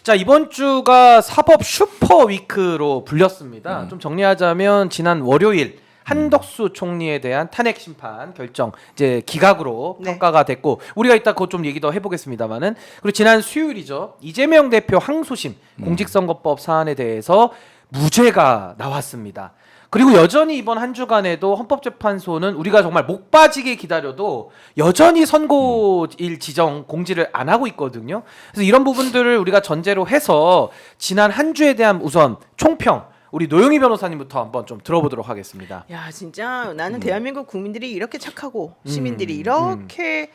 자, 이번 주가 사법 슈퍼 위크로 불렸습니다. 좀 정리하자면 지난 월요일 한덕수 총리에 대한 탄핵 심판 결정 이제 기각으로 네. 평가가 됐고, 우리가 이따 그것 좀 얘기 더 해보겠습니다만은, 그리고 지난 수요일이죠, 이재명 대표 항소심 공직선거법 사안에 대해서 무죄가 나왔습니다. 그리고 여전히 이번 한 주간에도 헌법재판소는 우리가 정말 목 빠지게 기다려도 여전히 선고일 지정 공지를 안 하고 있거든요. 그래서 이런 부분들을 우리가 전제로 해서 지난 한 주에 대한 우선 총평, 우리 노영희 변호사님부터 한번 좀 들어보도록 하겠습니다. 야, 진짜 나는 대한민국 국민들이 이렇게 착하고 시민들이 이렇게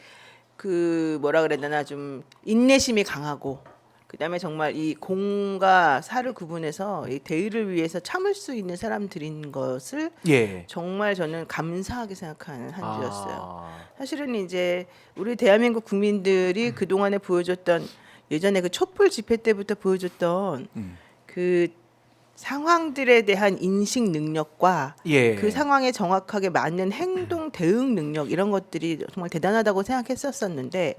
그 뭐라 그래야 되나, 좀 인내심이 강하고, 그다음에 정말 이 공과 사를 구분해서 이 대의를 위해서 참을 수 있는 사람들인 것을 예. 정말 저는 감사하게 생각하는 한 주였어요. 아. 사실은 이제 우리 대한민국 국민들이 그동안에 보여줬던, 예전에 그 촛불 집회 때부터 보여줬던 그 상황들에 대한 인식 능력과 예. 그 상황에 정확하게 맞는 행동 대응 능력, 이런 것들이 정말 대단하다고 생각했었었는데,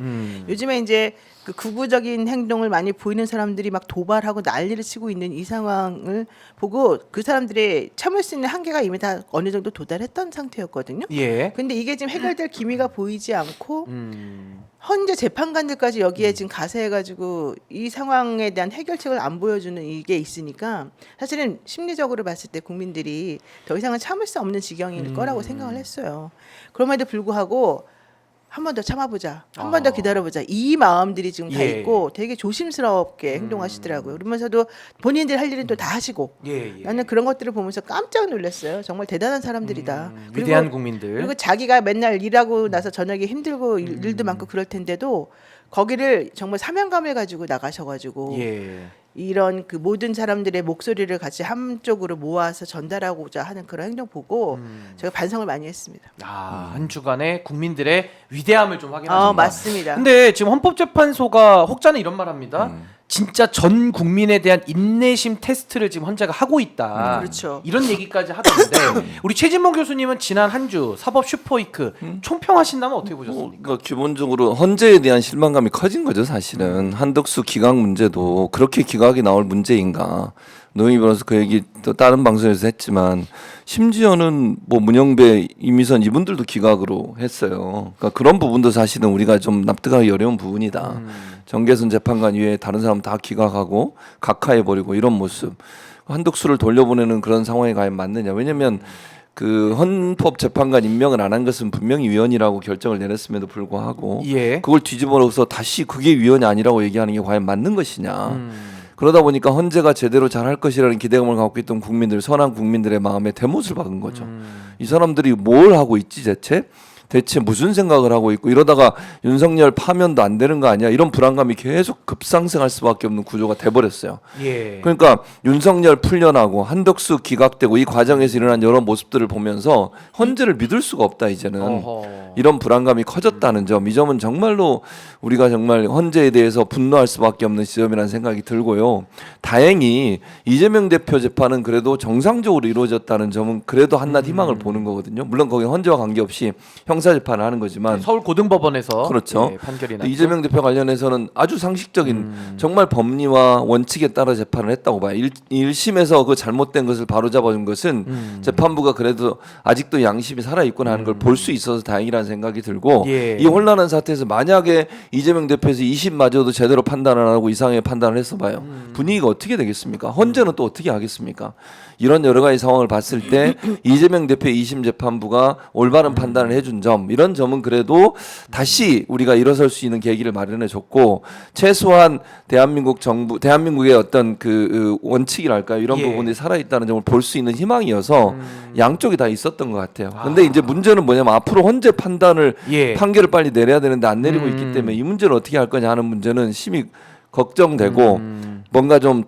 요즘에 이제 그 극우적인 행동을 많이 보이는 사람들이 막 도발하고 난리를 치고 있는 이 상황을 보고 그 사람들의 참을 수 있는 한계가 이미 다 어느 정도 도달했던 상태였거든요. 예. 근데 이게 지금 해결될 기미가 보이지 않고 현재 재판관들까지 여기에 지금 가세해가지고 이 상황에 대한 해결책을 안 보여주는 이게 있으니까, 사실은 심리적으로 봤을 때 국민들이 더 이상은 참을 수 없는 지경일 거라고 생각을 했어요. 그럼에도 불구하고 한 번 더 참아보자, 한 번 더 기다려보자, 이 마음들이 지금 다 예. 있고 되게 조심스럽게 행동하시더라고요. 그러면서도 본인들이 할 일은 또 다 하시고, 예. 예. 나는 그런 것들을 보면서 깜짝 놀랐어요. 정말 대단한 사람들이다. 위대한 국민들. 그리고 자기가 맨날 일하고 나서 저녁에 힘들고 일도 많고 그럴 텐데도 거기를 정말 사명감을 가지고 나가셔가지고 예. 이런 그 모든 사람들의 목소리를 같이 한쪽으로 모아서 전달하고자 하는 그런 행동 보고 제가 반성을 많이 했습니다. 아, 한 주간의 국민들의 위대함을 좀 확인하셨다. 맞습니다. 근데 지금 헌법재판소가 혹자는 이런 말합니다. 진짜 전 국민에 대한 인내심 테스트를 지금 헌재가 하고 있다. 그렇죠. 이런 얘기까지 하던데 우리 최진봉 교수님은 지난 한 주 사법 슈퍼위크 총평하신다면 어떻게 보셨습니까? 그러니까 기본적으로 헌재에 대한 실망감이 커진 거죠, 사실은. 한덕수 기각 문제도 그렇게 기각이 나올 문제인가. 노영희 변호사 그 얘기 또 다른 방송에서 했지만, 심지어는 뭐 문영배, 이미선 이분들도 기각으로 했어요. 그러니까 그런 부분도 사실은 우리가 좀 납득하기 어려운 부분이다. 정계선 재판관 이외에 다른 사람 다 기각하고 각하해버리고 이런 모습, 한덕수를 돌려보내는 그런 상황이 과연 맞느냐. 왜냐하면 그 헌법재판관 임명을 안 한 것은 분명히 위헌이라고 결정을 내렸음에도 불구하고 예. 그걸 뒤집어놓고서 다시 그게 위헌이 아니라고 얘기하는 게 과연 맞는 것이냐. 그러다 보니까 헌재가 제대로 잘할 것이라는 기대감을 갖고 있던 국민들, 선한 국민들의 마음에 대못을 박은 거죠. 이 사람들이 뭘 하고 있지 대체 무슨 생각을 하고 있고, 이러다가 윤석열 파면도 안 되는 거 아니야, 이런 불안감이 계속 급상승할 수밖에 없는 구조가 돼버렸어요. 예. 그러니까 윤석열 풀려나고 한덕수 기각되고 이 과정에서 일어난 여러 모습들을 보면서 헌재를 믿을 수가 없다, 이제는. 어허. 이런 불안감이 커졌다는 점, 이 점은 정말로 우리가 정말 헌재에 대해서 분노할 수밖에 없는 지점이라는 생각이 들고요. 다행히 이재명 대표 재판은 그래도 정상적으로 이루어졌다는 점은 그래도 한낱 희망을 보는 거거든요. 물론 거기 헌재와 관계없이 형사 재판을 하는 거지만, 서울 고등법원에서 그렇죠. 예, 판결이 났죠. 이재명 대표 관련해서는 아주 상식적인 정말 법리와 원칙에 따라 재판을 했다고 봐요. 1심에서 그 잘못된 것을 바로잡아준 것은 재판부가 그래도 아직도 양심이 살아있구나 하는 걸 볼 수 있어서 다행이라는 생각이 들고, 예. 이 혼란한 사태에서 만약에 이재명 대표에서 2심마저도 제대로 판단을 안 하고 이상하게 판단을 했어 봐요. 분위기가 어떻게 되겠습니까? 헌재는 또 어떻게 하겠습니까? 이런 여러 가지 상황을 봤을 때 이재명 대표의 2심 재판부가 올바른 판단을 해준 점, 이런 점은 그래도 다시 우리가 일어설 수 있는 계기를 마련해 줬고, 최소한 대한민국 정부, 대한민국의 어떤 그 원칙이랄까요, 이런 예. 부분이 살아있다는 점을 볼 수 있는 희망이어서 양쪽이 다 있었던 것 같아요. 근데 이제 문제는 뭐냐면 앞으로 헌재 판단을 예. 판결을 빨리 내려야 되는데 안 내리고 있기 때문에 이 문제를 어떻게 할 거냐 하는 문제는 심히 걱정되고 뭔가 좀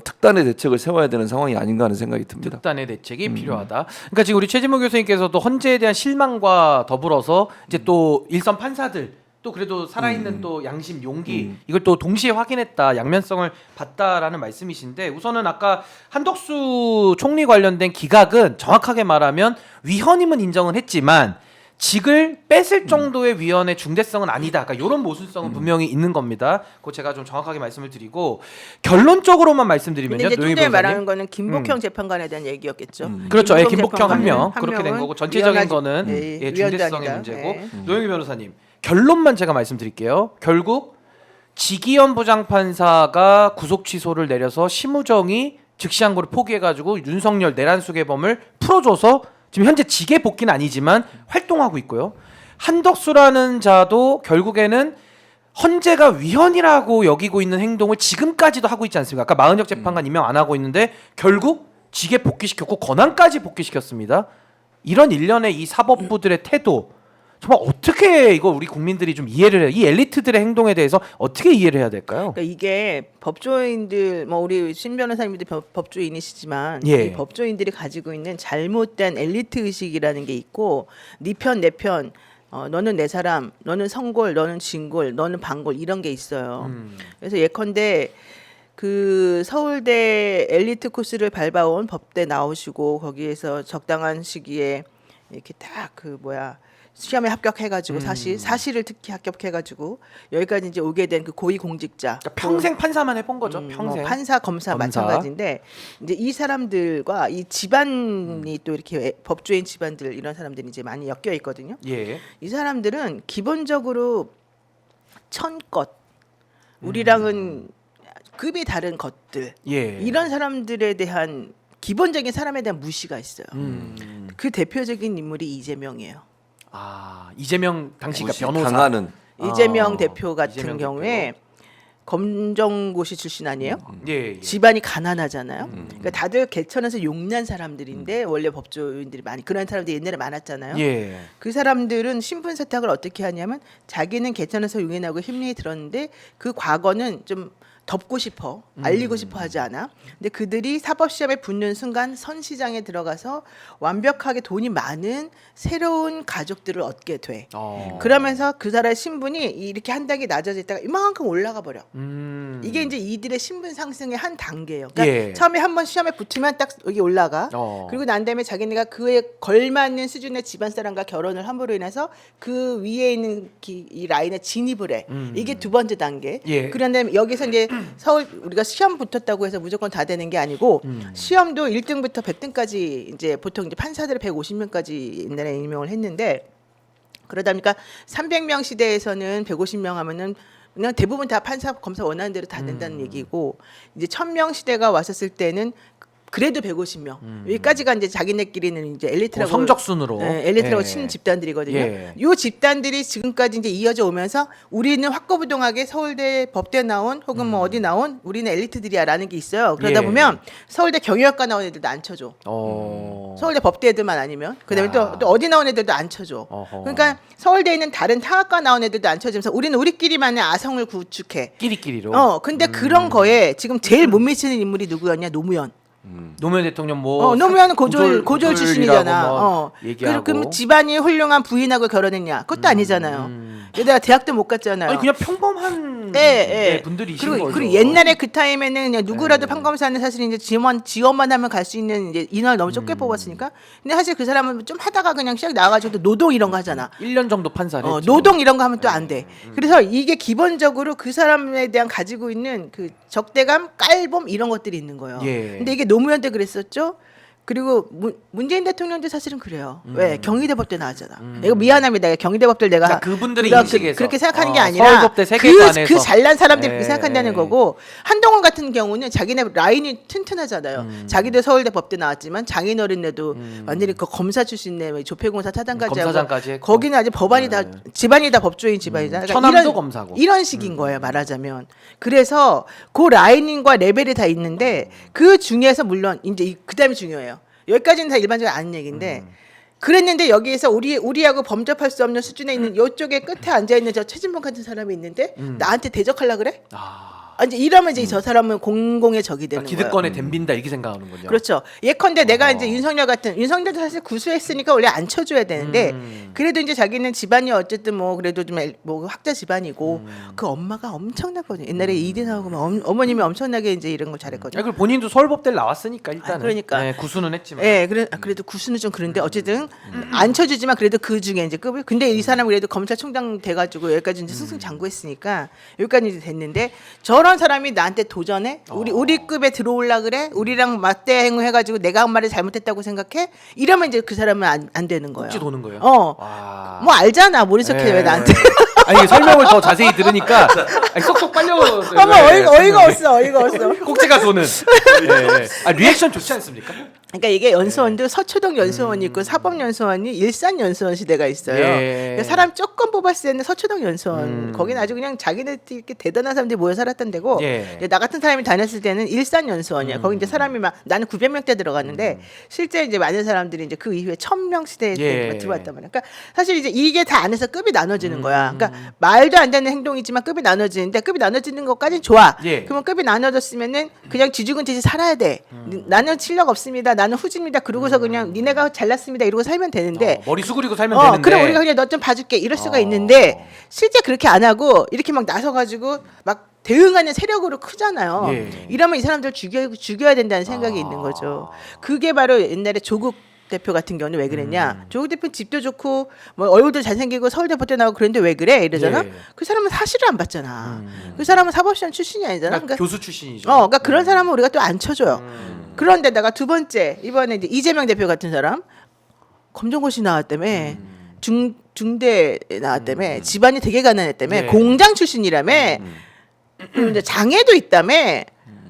특단의 대책을 세워야 되는 상황이 아닌가 하는 생각이 듭니다. 특단의 대책이 필요하다. 그러니까 지금 우리 최진모 교수님께서도 헌재에 대한 실망과 더불어서 이제 또 일선 판사들, 또 그래도 살아있는 또 양심, 용기, 이걸 또 동시에 확인했다, 양면성을 봤다라는 말씀이신데, 우선은 아까 한덕수 총리 관련된 기각은 정확하게 말하면 위헌임은 인정은 했지만 직을 뺏을 정도의 위헌의 중대성은 아니다. 그러니까 이런 모순성은 분명히 있는 겁니다. 그거 제가 좀 정확하게 말씀을 드리고 결론적으로만 근데 말씀드리면요. 이제 좀 노영희 전에 변호사님. 말하는 거는 김복형 재판관에 대한 얘기였겠죠. 그렇죠. 예, 김복형 김복형 한 명 재판관은 그렇게 된 명은 거고 전체적인 위헌하지- 거는 예, 예, 위헌도 중대성의 아니다. 문제고 예. 노영희 변호사님 결론만 제가 말씀드릴게요. 결국 지기현 부장판사가 구속 취소를 내려서 심우정이 즉시항고를 포기해가지고 윤석열 내란수개범을 풀어줘서 지금 현재 직에 복귀는 아니지만 활동하고 있고요. 한덕수라는 자도 결국에는 헌재가 위헌이라고 여기고 있는 행동을 지금까지도 하고 있지 않습니까? 아까 마은혁 재판관 임명 안 하고 있는데 결국 직에 복귀시켰고 권한까지 복귀시켰습니다. 이런 일련의 이 사법부들의 태도 정말 어떻게 이거 우리 국민들이 좀 이해를 해요? 이 엘리트들의 행동에 대해서 어떻게 이해를 해야 될까요? 그러니까 이게 법조인들 뭐 우리 신 변호사님도 법조인이시지만 예. 이 법조인들이 가지고 있는 잘못된 엘리트 의식이라는 게 있고 네 편 내 편 너는 내 사람, 너는 성골, 너는 진골, 너는 반골 이런 게 있어요. 그래서 예컨대 그 서울대 엘리트 코스를 밟아온 법대 나오시고 거기에서 적당한 시기에 이렇게 딱 그 시험에 합격해가지고 사실을 특히 합격해가지고 여기까지 이제 오게 된 그 고위 공직자 그러니까 평생 판사만 해본 거죠. 평생. 판사 검사 마찬가지인데 이제 이 사람들과 이 집안이 또 이렇게 법조인 집안들 이런 사람들이 이제 많이 엮여 있거든요. 예. 이 사람들은 기본적으로 천껏 우리랑은 급이 다른 것들 예. 이런 사람들에 대한 기본적인 사람에 대한 무시가 있어요. 그 대표적인 인물이 이재명이에요. 아 이재명 당시가 무시 변호사. 당하는 이재명 대표 같은 이재명 경우에 검정고시 출신 아니에요? 예, 예. 집안이 가난하잖아요. 그러니까 다들 개천에서 용난 사람들인데 원래 법조인들이 많이 그런 사람들이 옛날에 많았잖아요. 예. 그 사람들은 신분 세탁을 어떻게 하냐면 자기는 개천에서 용인하고 힘리 들었는데 그 과거는 좀 덮고 싶어 알리고 싶어 하지 않아. 근데 그들이 사법시험에 붙는 순간 선시장에 들어가서 완벽하게 돈이 많은 새로운 가족들을 얻게 돼. 그러면서 그 사람의 신분이 이렇게 한 단계 낮아져 있다가 이만큼 올라가 버려. 이게 이제 이들의 신분 상승의 한 단계예요. 그러니까 예. 처음에 한번 시험에 붙으면 딱 여기 올라가. 그리고 난 다음에 자기네가 그에 걸맞는 수준의 집안 사람과 결혼을 함으로 인해서 그 위에 있는 이 라인에 진입을 해. 이게 두 번째 단계. 예. 그런 다음에 여기서 이제 서울 우리가 시험 붙었다고 해서 무조건 다 되는 게 아니고 시험도 1등부터 100등까지 이제 보통 이제 판사들이 150명까지 옛날에 임명을 했는데 그러다 보니까 300명 시대에서는 150명 하면은 그냥 대부분 다 판사 검사 원하는 대로 다 된다는 얘기고 이제 1000명 시대가 왔었을 때는 그래도 150명 여기까지가 이제 자기네끼리는 이제 엘리트라고 성적순으로 엘리트라고 예. 치는 집단들이거든요. 예. 요 집단들이 지금까지 이제 이어져 오면서 우리는 확고부동하게 서울대 법대 나온 혹은 뭐 어디 나온 우리는 엘리트들이야라는 게 있어요. 그러다 예. 보면 서울대 경영학과 나온 애들도 안 쳐줘. 서울대 법대 애들만 아니면 그다음에 또 어디 나온 애들도 안 쳐줘. 어허. 그러니까 서울대에 있는 다른 타학과 나온 애들도 안 쳐주면서 우리는 우리끼리만의 아성을 구축해. 끼리끼리로. 근데 그런 거에 지금 제일 못 미치는 인물이 누구였냐? 노무현. 노무현 대통령 뭐 노무현은 고졸 고졸이라고 출신이잖아. 뭐 얘기하고. 그럼 집안이 훌륭한 부인하고 결혼했냐? 그것도 아니잖아요. 얘들아 대학도 못 갔잖아요. 아니 그냥 평범한 예. 분들이신 거죠. 그리고 옛날에 그 타임에는 그냥 누구라도 판검사는 사실 이제 지원만 하면 갈 수 있는 이제 인원을 너무 적게 뽑았으니까. 근데 사실 그 사람은 좀 하다가 그냥 시작 나와가지고 노동 이런 거 하잖아. 1년 정도 판사를 했죠. 노동 이런 거 하면 또 안 돼. 그래서 이게 기본적으로 그 사람에 대한 가지고 있는 그 적대감, 깔봄 이런 것들이 있는 거예요. 예. 근데 이게 노무현 때 그랬었죠. 그리고 문재인 대통령도 사실은 그래요. 왜 경희대 법대 나왔잖아. 이거 미안합니다. 경희대 법대를 내가 그러니까 그분들의 우리가 인식에서. 그렇게 생각하는 게 아니라 서울법대 세계관에서. 그 잘난 사람들이 예, 그렇게 생각한다는 예. 거고 한동훈 같은 경우는 자기네 라인이 튼튼하잖아요. 자기도 서울대 법대 나왔지만 장인어른네도 완전히 그 검사 출신네 조폐공사 차장까지 검사장까지 하고 했고. 거기는 아주 법안이 다 집안이 다 법조인 집안이잖아요. 그러니까 천안도 검사고. 이런 식인 거예요. 말하자면. 그래서 그 라인과 레벨이 다 있는데 그 중에서 물론 이제 그다음에 중요해요. 여기까지는 다 일반적으로 아는 얘기인데 그랬는데 여기에서 우리하고 범접할 수 없는 수준에 있는 이쪽에 끝에 앉아 있는 저 최진봉 같은 사람이 있는데 나한테 대적하려 그래? 이제 이러면 이제 저 사람은 공공의 적이 되는 거예요. 기득권에 덤빈다 이렇게 생각하는군요. 그렇죠. 예컨대 내가 이제 윤석열도 사실 구수했으니까 원래 안 쳐줘야 되는데 그래도 이제 자기는 집안이 어쨌든 뭐 그래도 좀 뭐 학자 집안이고 그 엄마가 엄청나거든요. 옛날에 이대 나오고 막 어머님이 엄청나게 이제 이런 걸 잘했거든요. 그리고 본인도 서울법대를 나왔으니까 일단은. 그러니까. 네, 구수는 했지만. 예, 그래도 구수는 좀 그런데 어쨌든 안 쳐주지만 그래도 그 중에 이제 급을. 근데 이 사람은 그래도 검찰총장 돼가지고 여기까지 이제 승승장구했으니까 여기까지 이제 됐는데 저런 사람이 나한테 도전해? 우리 급에 들어올라 그래? 우리랑 맞대응 해가지고 내가 한 말을 잘못했다고 생각해? 이러면 이제 그 사람은 안 되는 거예요. 꼭지 도는 거예요. 와. 뭐 알잖아. 모른 척해 왜 나한테? 아니 설명을 더 자세히 들으니까 아니, 쏙쏙 빨려. 어이가 없어. 꼭지가 도는. 네. 아, 리액션 좋지 않습니까? 그러니까 이게 연수원도 서초동 연수원이 있고 사법연수원이 일산연수원 시대가 있어요. 예. 그러니까 사람 조금 뽑았을 때는 서초동 연수원 거기는 아주 그냥 자기네들 이렇게 대단한 사람들이 모여 살았던 데고 예. 나 같은 사람이 다녔을 때는 일산연수원이야. 거기 이제 사람이 막 나는 900명대 들어갔는데 실제 이제 많은 사람들이 이제 그 이후에 1000명 시대에 예. 들어왔단 말이야. 그러니까 사실 이제 이게 다 안에서 급이 나눠지는 거야. 그러니까 말도 안 되는 행동이지만 급이 나눠지는데 급이 나눠지는 것까지는 좋아. 예. 그러면 급이 나눠졌으면은 그냥 쥐죽은 듯이 살아야 돼. 나는 실력 없습니다. 나는 후지입니다. 그러고서 그냥 니네가 잘났습니다. 이러고 살면 되는데 머리 수그리고 살면 되는데. 그래 우리가 그냥 너 좀 봐줄게 이럴 수가 있는데 실제 그렇게 안 하고 이렇게 막 나서가지고 막 대응하는 세력으로 크잖아요. 예. 이러면 이 사람들 죽여야 된다는 생각이 있는 거죠. 그게 바로 옛날에 조국 대표 같은 경우는 왜 그랬냐? 조국 대표 집도 좋고 뭐 얼굴도 잘생기고 서울대 법대 나오고 그런데 왜 그래? 이러잖아. 예. 그 사람은 사실을 안 봤잖아. 그 사람은 사법시험 출신이 아니잖아. 그러니까 교수 출신이죠. 그러니까 그런 사람은 우리가 또 안 쳐줘요. 그런데다가 두 번째 이번에 이제 이재명 대표 같은 사람 검정고시 나왔다며 중대 나왔다며 집안이 되게 가난했다며 예. 공장 출신이라며 그리고 이제 장애도 있다며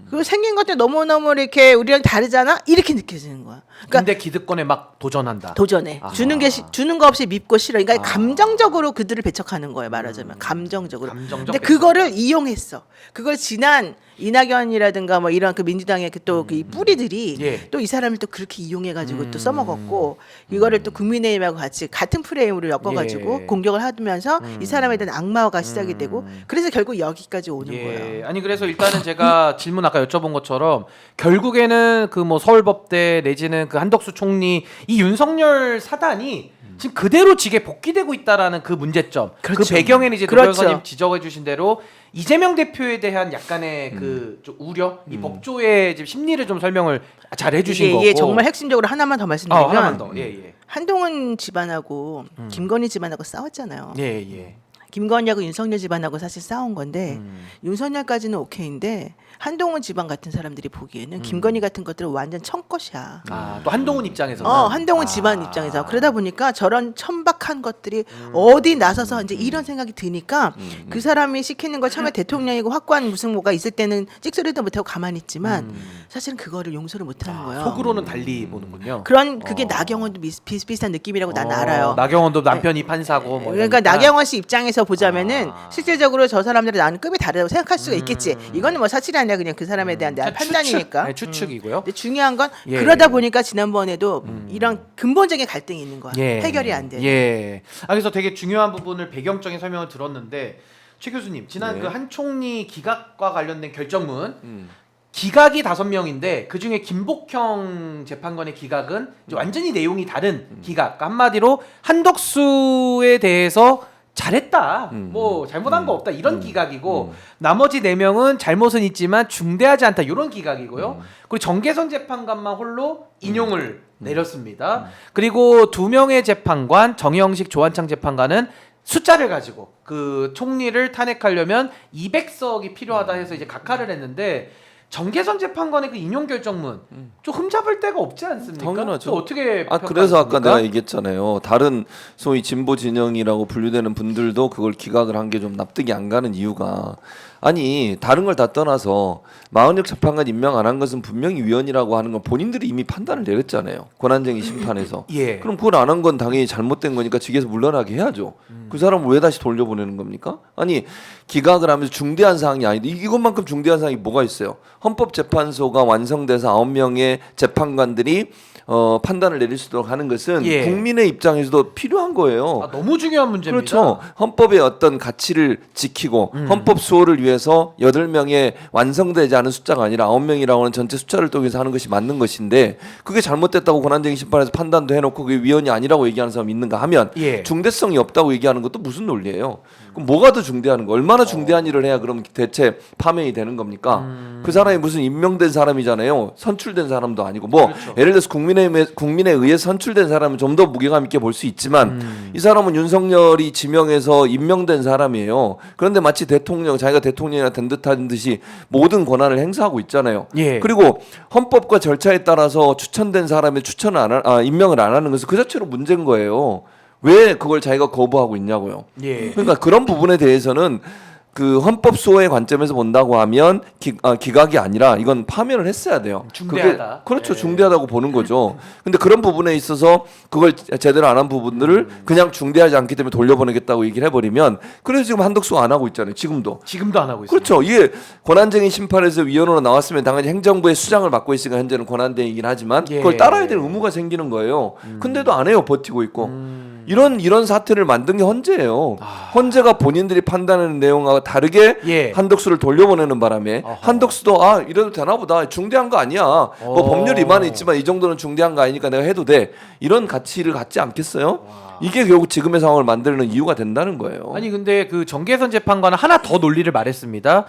그리고 생긴 것도 너무너무 이렇게 우리랑 다르잖아 이렇게 느껴지는 거야. 그러니까 근데 기득권에 막 도전한다. 도전해. 아하. 주는 거 없이 밉고 싫어. 그러니까 감정적으로 그들을 배척하는 거예요. 말하자면 감정적으로. 감정적 근데 그거를 이용했어. 그걸 지난 이낙연이라든가 뭐 이런 그 민주당의 또 그 뿌리들이 예. 또 이 사람을 또 그렇게 이용해가지고 또 써먹었고 이거를 또 국민의힘하고 같이 같은 프레임으로 엮어가지고 예. 공격을 하면서 이 사람에 대한 악마화가 시작이 되고 그래서 결국 여기까지 오는 거예요. 아니 그래서 일단은 제가 질문 아까 여쭤본 것처럼 결국에는 그 뭐 서울법대 내지는 그 한덕수 총리 이 윤석열 사단이 지금 그대로 직에 복귀되고 있다라는 그 문제점. 그렇죠. 그 배경에는 이제 그렇죠. 노변호사님 지적해 주신 대로 이재명 대표에 대한 약간의 그 좀 우려, 이 법조의 지금 심리를 좀 설명을 잘 해주신 거고. 이게 정말 핵심적으로 하나만 더 말씀드리면 하나만 더. 예. 한동훈 집안하고 김건희 집안하고 싸웠잖아요. 예. 김건희하고 윤석열 집안하고 사실 싸운 건데 윤석열까지는 오케이인데 한동훈 집안 같은 사람들이 보기에는 김건희 같은 것들은 완전 청것이야. 또 한동훈 입장에서는 한동훈 집안 입장에서 그러다 보니까 저런 천박한 것들이 어디 나서서 이제 이런 생각이 드니까 그 사람이 시키는 걸 처음에 대통령이고 확고한 무슨 뭐가 있을 때는 찍소리도 못하고 가만히 있지만 사실은 그거를 용서를 못하는 거예요. 속으로는 달리 보는군요. 그런 그게 나경원도 비슷비슷한 느낌이라고 난 알아요. 나경원도 남편이 판사고 뭐 그러니까 이러니까. 나경원 씨 입장에서 보자면은 실질적으로 저 사람들은 나는 급이 다르다고 생각할 수가 있겠지. 이거는 뭐 사실이 아니라 그냥 그 사람에 대한 내 판단이니까. 추측이고요. 근데 중요한 건 예. 그러다 보니까 지난번에도 이런 근본적인 갈등이 있는 거야. 예. 해결이 안 돼. 예. 그래서 되게 중요한 부분을 배경적인 설명을 들었는데 최 교수님 지난 그 한 총리 기각과 관련된 결정문 기각이 5명인데 그 중에 김복형 재판관의 기각은 이제 완전히 내용이 다른 기각. 그러니까 한마디로 한덕수에 대해서 잘했다. 뭐 잘못한 거 없다. 이런 기각이고 나머지 4명은 잘못은 있지만 중대하지 않다. 이런 기각이고요. 그리고 정계선 재판관만 홀로 인용을 내렸습니다. 그리고 2명의 재판관 정영식 조한창 재판관은 숫자를 가지고 그 총리를 탄핵하려면 200석이 필요하다 해서 이제 각하를 했는데 정계선 재판관의 그 인용 결정문 좀 흠잡을 데가 없지 않습니까? 당연하죠. 또 어떻게 그래서 아까 평가하십니까? 내가 얘기했잖아요. 다른 소위 진보 진영이라고 분류되는 분들도 그걸 기각을 한 게 좀 납득이 안 가는 이유가 아니 다른 걸 다 떠나서 마흔역 재판관 임명 안 한 것은 분명히 위헌이라고 하는 건 본인들이 이미 판단을 내렸잖아요. 권한쟁의 심판에서. 예. 그럼 그걸 안 한 건 당연히 잘못된 거니까 직에서 물러나게 해야죠. 그 사람을 왜 다시 돌려보내는 겁니까? 아니 기각을 하면서 중대한 사항이 아닌데 이것만큼 중대한 사항이 뭐가 있어요? 헌법재판소가 완성돼서 9명의 재판관들이 판단을 내릴 수 있도록 하는 것은 예. 국민의 입장에서도 필요한 거예요. 아, 너무 중요한 문제입니다. 그렇죠. 헌법의 어떤 가치를 지키고 헌법 수호를 위해서 8명의 완성되지 않은 숫자가 아니라 9명이라고 하는 전체 숫자를 통해서 하는 것이 맞는 것인데 그게 잘못됐다고 권한쟁의 심판에서 판단도 해놓고 그게 위헌이 아니라고 얘기하는 사람이 있는가 하면 예. 중대성이 없다고 얘기하는 것도 무슨 논리예요. 그럼 뭐가 더 중대한 거? 얼마나 중대한 일을 해야 그럼 대체 파면이 되는 겁니까? 그 사람이 무슨 임명된 사람이잖아요. 선출된 사람도 아니고 뭐 그렇죠. 예를 들어서 국민에 의해 선출된 사람은 좀 더 무게감 있게 볼 수 있지만 이 사람은 윤석열이 지명해서 임명된 사람이에요. 그런데 마치 대통령 자기가 대통령이나 된 듯한 듯이 모든 권한을 행사하고 있잖아요. 예. 그리고 헌법과 절차에 따라서 추천된 사람의 임명을 안 하는 것은 그 자체로 문제인 거예요. 왜 그걸 자기가 거부하고 있냐고요. 예. 그러니까 그런 부분에 대해서는 그 헌법 수호의 관점에서 본다고 하면 기각이 아니라 이건 파면을 했어야 돼요. 중대하다. 그게 그렇죠. 네. 중대하다고 보는 거죠. 근데 그런 부분에 있어서 그걸 제대로 안 한 부분들을 그냥 중대하지 않기 때문에 돌려보내겠다고 얘기를 해버리면 그래서 지금 한덕수가 안 하고 있잖아요. 지금도. 지금도 안 하고 있습니다. 그렇죠. 이게 권한쟁의 심판에서 위원으로 나왔으면 당연히 행정부의 수장을 맡고 있으니까 현재는 권한대행이긴 하지만 예. 그걸 따라야 될 의무가 생기는 거예요. 근데도 안 해요. 버티고 있고. 이런 사태를 만든 게 헌재예요. 헌재가 본인들이 판단하는 내용과 다르게 예. 한덕수를 돌려보내는 바람에 어허. 한덕수도 이래도 되나 보다. 중대한 거 아니야. 뭐 법률 위반은 있지만 이 정도는 중대한 거 아니니까 내가 해도 돼. 이런 가치를 갖지 않겠어요? 이게 결국 지금의 상황을 만드는 이유가 된다는 거예요. 아니 근데 그 정계선 재판관은 하나 더 논리를 말했습니다.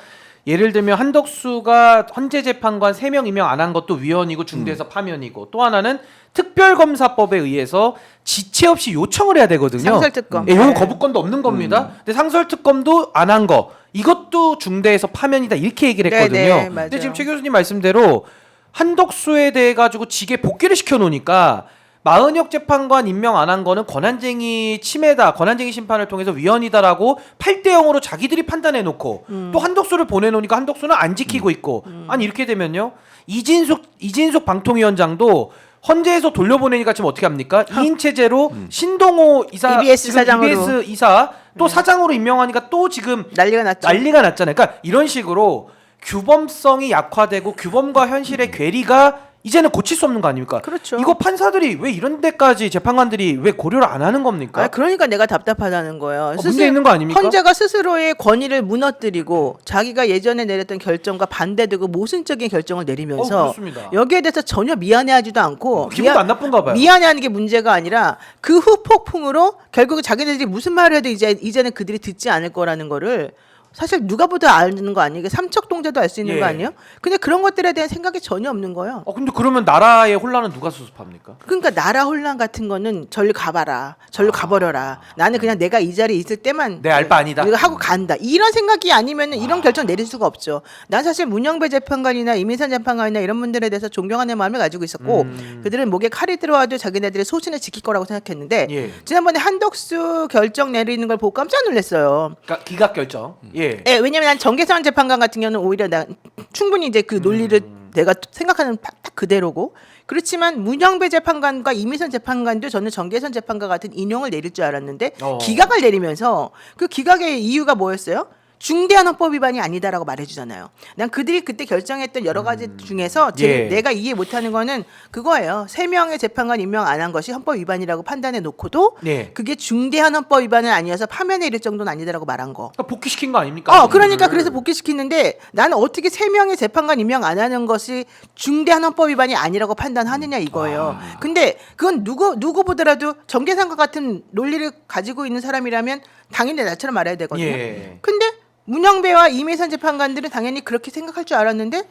예를 들면 한덕수가 헌재 재판관 3명 임명 안 한 것도 위헌이고 중대에서 파면이고 또 하나는 특별검사법에 의해서 지체 없이 요청을 해야 되거든요. 상설특검. 예, 요건 네. 거부권도 없는 겁니다. 근데 상설특검도 안 한 거 이것도 중대에서 파면이다 이렇게 얘기를 네, 했거든요. 네, 맞아요. 근데 지금 최 교수님 말씀대로 한덕수에 대해 가지고 직에 복귀를 시켜놓으니까 마은혁 재판관 임명 안 한 거는 권한쟁의 침해다, 권한쟁의 심판을 통해서 위헌이다라고 8대0으로 자기들이 판단해놓고 또 한덕수를 보내놓으니까 한덕수는 안 지키고 있고 아니 이렇게 되면요 이진숙 방통위원장도 헌재에서 돌려보내니까 지금 어떻게 합니까? 2인 체제로 신동호 이사, EBS 지금 사장으로. EBS 이사 또 사장으로 임명하니까 또 지금 난리가 났죠. 난리가 났잖아요. 그러니까 이런 식으로 규범성이 약화되고 규범과 현실의 괴리가 이제는 고칠 수 없는 거 아닙니까? 그렇죠. 이거 판사들이 왜 이런 데까지 재판관들이 왜 고려를 안 하는 겁니까? 그러니까 내가 답답하다는 거예요. 문제 있는 거 아닙니까? 헌재가 스스로의 권위를 무너뜨리고 자기가 예전에 내렸던 결정과 반대되고 모순적인 결정을 내리면서 그렇습니다. 여기에 대해서 전혀 미안해하지도 않고 기분도 안 나쁜가 봐요. 미안해하는 게 문제가 아니라 그 후폭풍으로 결국 자기네들이 무슨 말을 해도 이제는 그들이 듣지 않을 거라는 거를 사실 누가 보다 아는 거 아니에요? 삼척동자도 알 수 있는 예. 거 아니에요? 근데 그런 것들에 대한 생각이 전혀 없는 거예요. 근데 그러면 나라의 혼란은 누가 수습합니까? 그러니까 나라 혼란 같은 거는 절로 가봐라, 절로 가버려라. 나는 그냥 내가 이 자리에 있을 때만 내 알 바 아니다. 우리가 하고 간다. 이런 생각이 아니면 이런 결정 내릴 수가 없죠. 난 사실 문영배 재판관이나 이민선 재판관이나 이런 분들에 대해서 존경하는 마음을 가지고 있었고 그들은 목에 칼이 들어와도 자기네들의 소신을 지킬 거라고 생각했는데 예. 지난번에 한덕수 결정 내리는 걸 보고 깜짝 놀랐어요. 그러니까 기각 결정. 예. 예, 왜냐면 난 정계선 재판관 같은 경우는 오히려 난 충분히 이제 그 논리를 내가 생각하는 딱 그대로고 그렇지만 문영배 재판관과 이미선 재판관도 저는 정계선 재판관 같은 인용을 내릴 줄 알았는데 기각을 내리면서 그 기각의 이유가 뭐였어요? 중대한 헌법 위반이 아니다라고 말해주잖아요. 난 그들이 그때 결정했던 여러 가지 중에서 예. 내가 이해 못하는 거는 그거예요. 3명의 재판관 임명 안 한 것이 헌법 위반이라고 판단해 놓고도 네. 그게 중대한 헌법 위반은 아니어서 파면에 이를 정도는 아니다라고 말한 거. 그러니까 복귀시킨 거 아닙니까? 그러니까 그래서 복귀시키는데 나는 어떻게 3명의 재판관 임명 안 하는 것이 중대한 헌법 위반이 아니라고 판단하느냐 이거예요. 근데 그건 누구 보더라도 정계상과 같은 논리를 가지고 있는 사람이라면 당연히 나처럼 말해야 되거든요. 예. 근데 문영배와 이미선 재판관들은 당연히 그렇게 생각할 줄 알았는데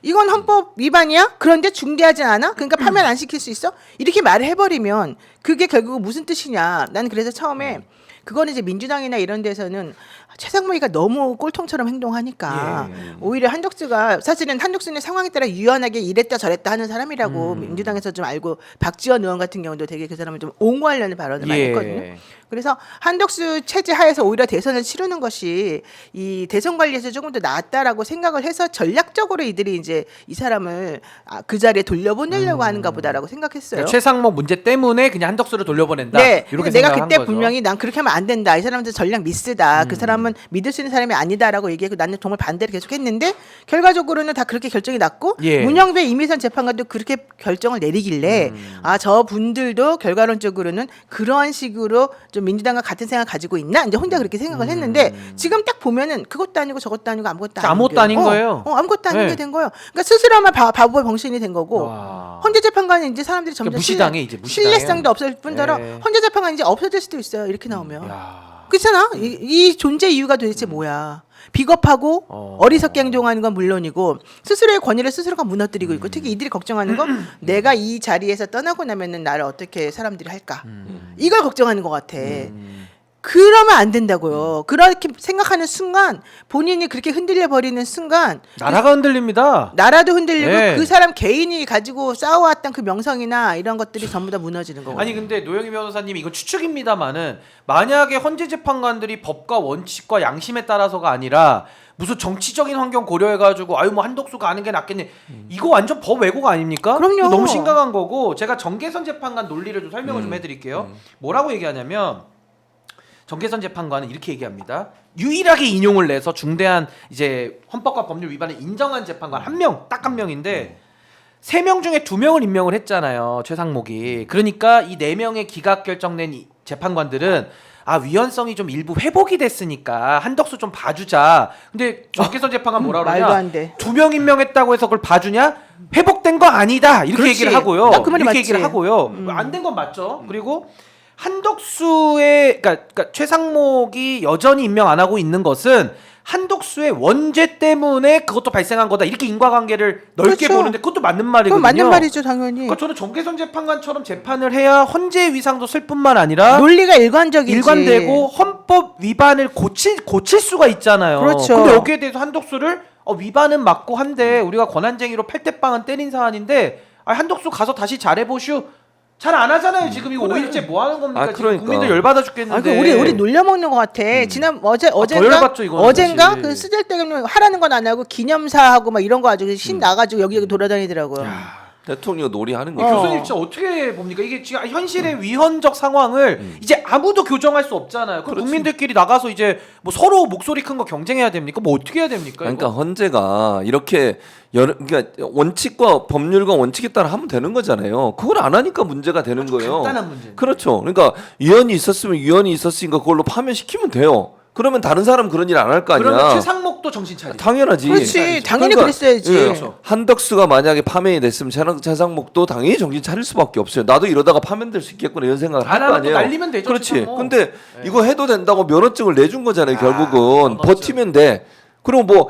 이건 헌법 위반이야? 그런데 중대하진 않아? 그러니까 파면 안 시킬 수 있어? 이렇게 말을 해버리면 그게 결국 무슨 뜻이냐. 나는 그래서 처음에 그거는 이제 민주당이나 이런 데서는 최상무이가 너무 꼴통처럼 행동하니까 오히려 한덕수가 사실은 한덕수는 상황에 따라 유연하게 이랬다 저랬다 하는 사람이라고 민주당에서 좀 알고 박지원 의원 같은 경우도 되게 그 사람을 좀 옹호하려는 발언을 많이 했거든요. 그래서 한덕수 체제 하에서 오히려 대선을 치르는 것이 이 대선 관리에서 조금 더 낫다라고 생각을 해서 전략적으로 이들이 이제 이 사람을 그 자리에 돌려보내려고 하는가 보다라고 생각했어요. 그러니까 최상목 문제 때문에 그냥 한덕수를 돌려보낸다. 네. 이렇게 내가 생각한 그때 거죠. 분명히 난 그렇게 하면 안 된다. 이 사람들 전략 미스다. 그 사람은 믿을 수 있는 사람이 아니다라고 얘기하고 나는 정말 반대를 계속했는데 결과적으로는 다 그렇게 결정이 났고 예. 문영배 이미선 재판관도 그렇게 결정을 내리길래 저 분들도 결과론적으로는 그러한 식으로 좀 민주당과 같은 생각 가지고 있나 이제 혼자 그렇게 생각을 했는데 지금 딱 보면은 그것도 아니고 저것도 아니고 아무것도 아닌 거예요. 아무것도 아닌 네. 게 된 거예요. 그러니까 스스로만 바보의 병신이 된 거고 와. 헌재 재판관은 이제 사람들이 점점 그러니까 무시당해, 이제 무시당해요. 신뢰성도 없을 뿐더러 네. 헌재 재판관 이제 없어질 수도 있어요. 이렇게 나오면 야. 그렇잖아. 이 존재 이유가 도대체 뭐야? 비겁하고 어리석게 행동하는 건 물론이고 스스로의 권위를 스스로가 무너뜨리고 있고 특히 이들이 걱정하는 건 내가 이 자리에서 떠나고 나면은 나를 어떻게 사람들이 할까? 이걸 걱정하는 것 같아. 그러면 안 된다고요. 그렇게 생각하는 순간 본인이 그렇게 흔들려 버리는 순간 나라가 흔들립니다. 나라도 흔들리고 네. 그 사람 개인이 가지고 쌓아왔던 그 명성이나 이런 것들이 전부 다 무너지는 거고. 아니 근데 노영희 변호사님 이건 추측입니다만은 만약에 헌재 재판관들이 법과 원칙과 양심에 따라서가 아니라 무슨 정치적인 환경 고려해가지고 아유 뭐 한덕수가 아는 게 낫겠네 이거 완전 법 왜곡 아닙니까? 그럼요. 이거 너무 심각한 거고 제가 정계선 재판관 논리를 좀 설명을 좀 해드릴게요. 뭐라고 얘기하냐면 정계선 재판관은 이렇게 얘기합니다. 유일하게 인용을 내서 중대한 이제 헌법과 법률 위반을 인정한 재판관 한 명, 딱 한 명인데 3명 중에 2명을 임명을 했잖아요. 최상목이. 그러니까 이 4명의 기각 결정된 이 재판관들은 위헌성이 좀 일부 회복이 됐으니까 한덕수 좀 봐주자. 근데 정계선 재판관 뭐라 그러냐? 말도 안 돼. 2명 임명했다고 해서 그걸 봐주냐? 회복된 거 아니다. 이렇게 그렇지. 얘기를 하고요. 딱 그 말이 이렇게 맞지. 얘기를 하고요. 안 된 건 맞죠. 그리고 한덕수의 그러니까 최상목이 여전히 임명 안 하고 있는 것은 한덕수의 원죄 때문에 그것도 발생한 거다. 이렇게 인과관계를 넓게 그렇죠. 보는데 그것도 맞는 말이거든요. 그건 맞는 말이죠, 당연히. 그러니까 저는 정계선 재판관처럼 재판을 해야 헌재 위상도 쓸 뿐만 아니라 논리가 일관적이지. 일관되고 헌법 위반을 고칠 수가 있잖아요. 그렇죠. 근데 여기에 대해서 한덕수를 위반은 맞고 한데 우리가 권한쟁의로 팔대빵은 때린 사안인데 한덕수 가서 다시 잘해보슈. 잘 안 하잖아요. 지금 이거 5일째 뭐 하는 겁니까? 지금 그러니까. 국민들 열받아 죽겠는데. 우리 놀려먹는 것 같아. 지난 어젠가 열받죠, 이거는 어젠가 사실. 그 쓰잘데없는 하라는 건 안 하고 기념사하고 막 이런 거 가지고 신 나가지고 여기 돌아다니더라고요. 대통령 놀이하는 이 거죠. 교수님 진짜 어떻게 봅니까? 이게 지금 현실의 위헌적 상황을 이제 아무도 교정할 수 없잖아요. 그럼 국민들끼리 나가서 이제 뭐 서로 목소리 큰 거 경쟁해야 됩니까? 뭐 어떻게 해야 됩니까? 그러니까 이거? 헌재가 이렇게 그러니까 원칙과 법률과 원칙에 따라 하면 되는 거잖아요. 그걸 안 하니까 문제가 되는 거예요. 간단한 문제. 그렇죠. 그러니까 위헌이 있었으면 위헌이 있었으니까 그걸로 파면시키면 돼요. 그러면 다른 사람 그런 일 안 할 거 아니야. 그러면 최상목도 정신 차리. 당연하지. 그렇지. 당연히 그러니까, 그랬어야지. 예, 그렇죠. 한덕수가 만약에 파면이 됐으면 최상목도 당연히 정신 차릴 수밖에 없어요. 나도 이러다가 파면될 수 있겠구나 이런 생각을 할 안 거 하면 또 아니에요. 날리면 되죠, 그렇지. 최상목. 근데 이거 해도 된다고 면허증을 내준 거잖아요. 결국은 면허증. 버티면 돼. 그리고 뭐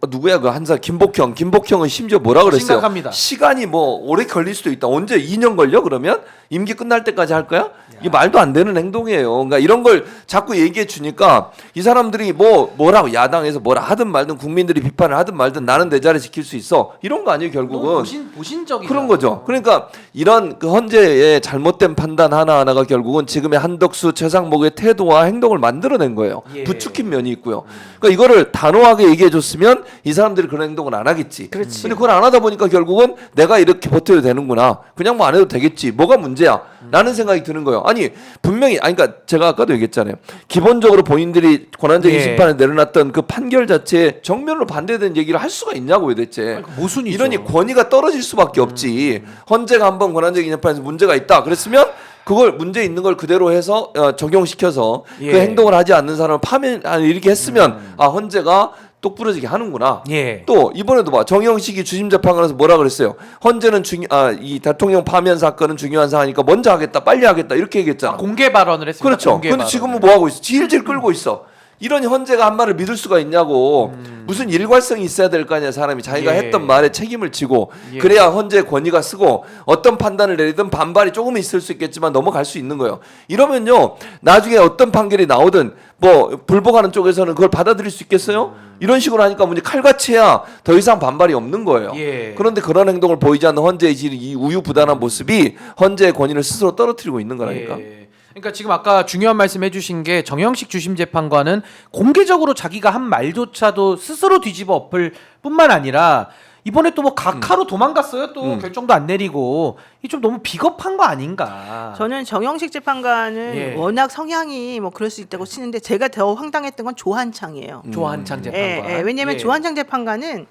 누구야 그 한사 김복형은 심지어 뭐라 그랬어요? 심각합니다. 시간이 뭐 오래 걸릴 수도 있다. 언제 2년 걸려 그러면 임기 끝날 때까지 할 거야? 이게 말도 안 되는 행동이에요. 그러니까 이런 걸 자꾸 얘기해 주니까 이 사람들이 뭐라고 야당에서 뭐라 하든 말든 국민들이 비판을 하든 말든 나는 내 자리 지킬 수 있어 이런 거 아니에요 결국은. 보신적이죠. 그런 거죠. 그러니까 이런 그 헌재의 잘못된 판단 하나하나가 결국은 지금의 한덕수 최상목의 태도와 행동을 만들어낸 거예요. 예. 부추긴 면이 있고요. 그러니까 이거를 단호하게 얘기해 줬으면 이 사람들이 그런 행동을 안 하겠지. 그렇지. 근데 그걸 안 하다 보니까 결국은 내가 이렇게 버텨도 되는구나. 그냥 뭐 안 해도 되겠지. 뭐가 문제야? 라는 생각이 드는 거예요. 아니 분명히 그러니까 제가 아까도 얘기했잖아요. 기본적으로 본인들이 권한쟁의 예. 심판에 내려놨던 그 판결 자체에 정면으로 반대되는 얘기를 할 수가 있냐고요, 대체. 모순이죠. 이러니 권위가 떨어질 수밖에 없지. 헌재가 한번 권한쟁의 심판에서 문제가 있다. 그랬으면 그걸 문제 있는 걸 그대로 해서 적용시켜서 예. 그 행동을 하지 않는 사람을 파면 이렇게 했으면 헌재가 똑부러지게 하는구나. 예. 또 이번에도 봐 정영식이 주심 재판관에서 뭐라 그랬어요? 헌재는 이 대통령 파면 사건은 중요한 사안이니까 먼저 하겠다, 빨리 하겠다 이렇게 얘기했잖아. 공개 발언을 했습니다. 그렇죠. 공개 근데 발언을. 지금은 뭐 하고 있어? 질질 끌고 있어. 이런 헌재가 한 말을 믿을 수가 있냐고. 무슨 일관성이 있어야 될 거 아니야. 사람이 자기가 예. 했던 말에 책임을 지고 예. 그래야 헌재 권위가 쓰고 어떤 판단을 내리든 반발이 조금 있을 수 있겠지만 넘어갈 수 있는 거예요. 이러면요 나중에 어떤 판결이 나오든 뭐 불복하는 쪽에서는 그걸 받아들일 수 있겠어요? 이런 식으로 하니까 문제 칼같이 해야 더 이상 반발이 없는 거예요. 예. 그런데 그런 행동을 보이지 않는 헌재의 이 우유부단한 모습이 헌재의 권위를 스스로 떨어뜨리고 있는 거라니까. 예. 그러니까 지금 아까 중요한 말씀 해주신 게 정영식 주심 재판관은 공개적으로 자기가 한 말조차도 스스로 뒤집어 엎을 뿐만 아니라 이번에 또 뭐 각하로 도망갔어요. 또 결정도 안 내리고 이 좀 너무 비겁한 거 아닌가. 저는 정영식 재판관은 예. 워낙 성향이 뭐 그럴 수 있다고 치는데 제가 더 황당했던 건 조한창이에요. 조한창 재판관. 예, 왜냐면 예. 조한창 재판관은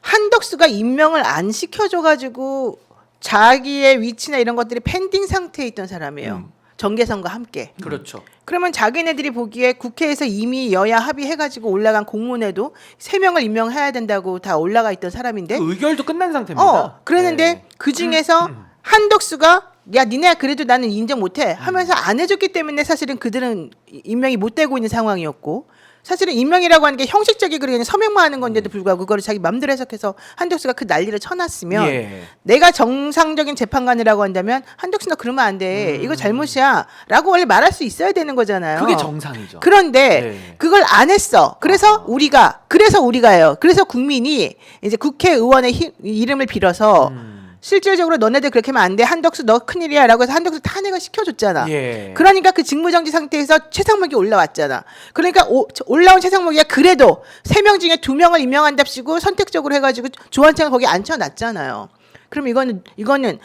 한덕수가 임명을 안 시켜줘가지고 자기의 위치나 이런 것들이 펜딩 상태에 있던 사람이에요. 정계선과 함께. 그렇죠. 그러면 자기네들이 보기에 국회에서 이미 여야 합의해가지고 올라간 공문에도 3명을 임명해야 된다고 다 올라가 있던 사람인데 그 의결도 끝난 상태입니다. 그러는데 예. 그 중에서 한덕수가 야 니네 그래도 나는 인정 못해 하면서 안 해줬기 때문에 사실은 그들은 임명이 못 되고 있는 상황이었고 사실은 임명이라고 하는 게 형식적이고 그냥 서명만 하는 건데도 불구하고 그거를 자기 맘대로 해석해서 한덕수가 그 난리를 쳐놨으면 예. 내가 정상적인 재판관이라고 한다면 한덕수 너 그러면 안 돼. 이거 잘못이야. 라고 원래 말할 수 있어야 되는 거잖아요. 그게 정상이죠. 그런데 네. 그걸 안 했어. 그래서 우리가요. 그래서 국민이 이제 국회의원의 이름을 빌어서 실질적으로 너네들 그렇게 하면 안 돼. 한덕수 너 큰일이야. 라고 해서 한덕수 탄핵을 시켜줬잖아. 예. 그러니까 그 직무정지 상태에서 최상목이 올라왔잖아. 그러니까 올라온 최상목이가 그래도 3명 중에 2명을 임명한답시고 선택적으로 해가지고 조한창을 거기 앉혀놨잖아요. 그럼 이거는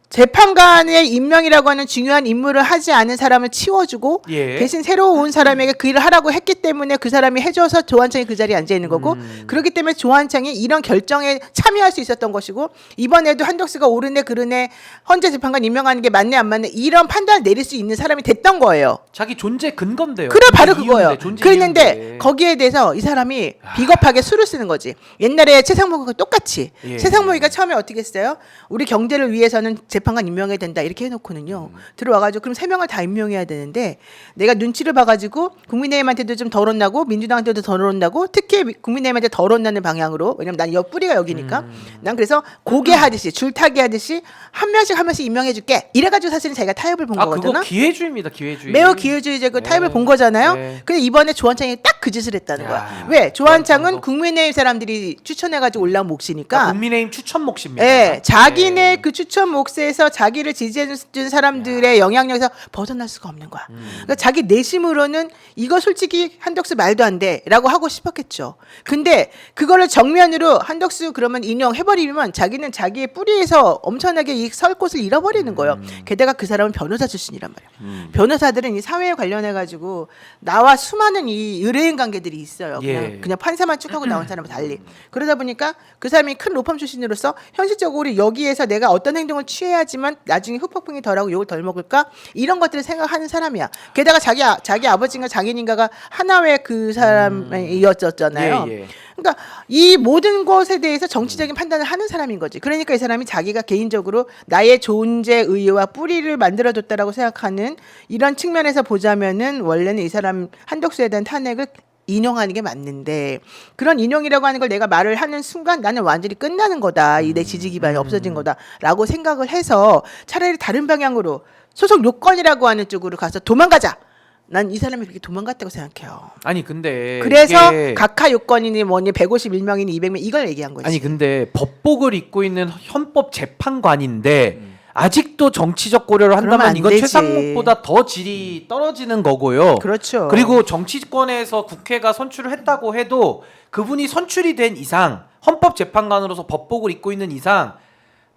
재판관의 임명이라고 하는 중요한 임무를 하지 않은 사람을 치워주고 예. 대신 새로 온 사람에게 그 일을 하라고 했기 때문에 그 사람이 해줘서 조한창이 그 자리에 앉아 있는 거고 그렇기 때문에 조한창이 이런 결정에 참여할 수 있었던 것이고 이번에도 한덕수가 옳으네 그르네 헌재 재판관 임명하는 게 맞네 안 맞네 이런 판단을 내릴 수 있는 사람이 됐던 거예요. 자기 존재 근거인데요. 그래 바로 존재 그거예요. 이유인데, 존재 그랬는데 이유인데. 거기에 대해서 이 사람이 비겁하게 수를 쓰는 거지. 옛날에 최상목과 똑같이 예. 최상목이가 처음에 어떻게 했어요? 우리 경제를 위해서는 재판관 임명해야 된다 이렇게 해놓고는요 들어와가지고 그럼 3명을 다 임명해야 되는데 내가 눈치를 봐가지고 국민의힘한테도 좀 덜 혼나고 민주당한테도 덜 혼나고 특히 국민의힘한테 덜 혼나는 방향으로 왜냐면 난 옆구리가 여기니까 난 그래서 고개하듯이 줄타기 하듯이 한 명씩 임명해줄게 이래가지고 사실은 자기가 타협을 본 거거든요. 그거 기회주의입니다. 기회주의. 매우 기회주의적으로 네. 타협을 본 거잖아요. 네. 근데 이번에 조한창이 딱 그 짓을 했다는 야, 거야. 왜? 조한창은 조한창도. 국민의힘 사람들이 추천해가지고 올라온 몫이니까. 국민의힘 추천 몫입니다. 예, 자기네 예. 그 추천 몫에서 자기를 지지해준 사람들의 영향력에서 벗어날 수가 없는 거야. 그러니까 자기 내심으로는 이거 솔직히 한덕수 말도 안 돼라고 하고 싶었겠죠. 근데 그거를 정면으로 한덕수 그러면 인용해버리면 자기는 자기의 뿌리에서 엄청나게 이 설 곳을 잃어버리는 거예요. 게다가 그 사람은 변호사 출신이란 말이야. 변호사들은 이 사회에 관련해가지고 나와 수많은 이 의뢰인 관계들이 있어요. 예. 그냥 판사만 쭉 하고 나온 사람과 달리. 그러다 보니까 그 사람이 큰 로펌 출신으로서 현실적으로 여기에서 내가 어떤 행동을 취해야지만 나중에 후폭풍이 덜하고 욕을 덜 먹을까 이런 것들을 생각하는 사람이야. 게다가 자기 아버지인가 장인인가가 하나의 그 사람이었잖아요. 예, 예. 그러니까 이 모든 것에 대해서 정치적인 판단을 하는 사람인 거지. 그러니까 이 사람이 자기가 개인적으로 나의 존재 의의와 뿌리를 만들어줬다라고 생각하는 이런 측면에서 보자면은 원래는 이 사람 한덕수에 대한 탄핵을 인용하는 게 맞는데 그런 인용이라고 하는 걸 내가 말을 하는 순간 나는 완전히 끝나는 거다. 이 내 지지 기반이 없어진 거다라고 생각을 해서 차라리 다른 방향으로 소속 요건이라고 하는 쪽으로 가서 도망가자. 난 이 사람이 그렇게 도망갔다고 생각해요. 아니 근데 그래서 이게 각하 요건이니 뭐니 151명이니 200명 이걸 얘기한 거지. 아니 근데 법복을 입고 있는 헌법 재판관인데 아직도 정치적 고려를 그러면 한다면 안 이건 되지. 최상목보다 더 질이 떨어지는 거고요. 그렇죠. 그리고 정치권에서 국회가 선출을 했다고 해도 그분이 선출이 된 이상 헌법 재판관으로서 법복을 입고 있는 이상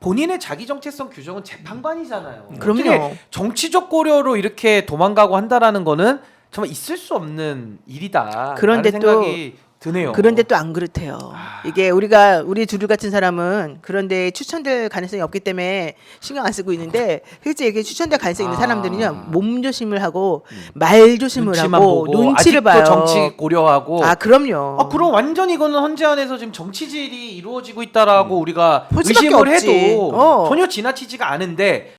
본인의 자기 정체성 규정은 재판관이잖아요. 그럼요. 어떻게 정치적 고려로 이렇게 도망가고 한다라는 거는 정말 있을 수 없는 일이다. 그런데 라는 또 생각이 드네요. 그런데 또 안 그렇대요. 이게 우리 둘 같은 사람은 그런데 추천될 가능성이 없기 때문에 신경 안 쓰고 있는데 실제 이게 추천될 가능성이 있는 사람들은요 몸 조심을 하고 말 조심을 눈치만 하고 보고 눈치를 아직도 봐요. 정치 고려하고. 아 그럼요. 그럼 완전 이거는 헌재 안에서 지금 정치질이 이루어지고 있다라고 우리가 볼 수밖에 의심을 없지. 해도 어. 전혀 지나치지가 않은데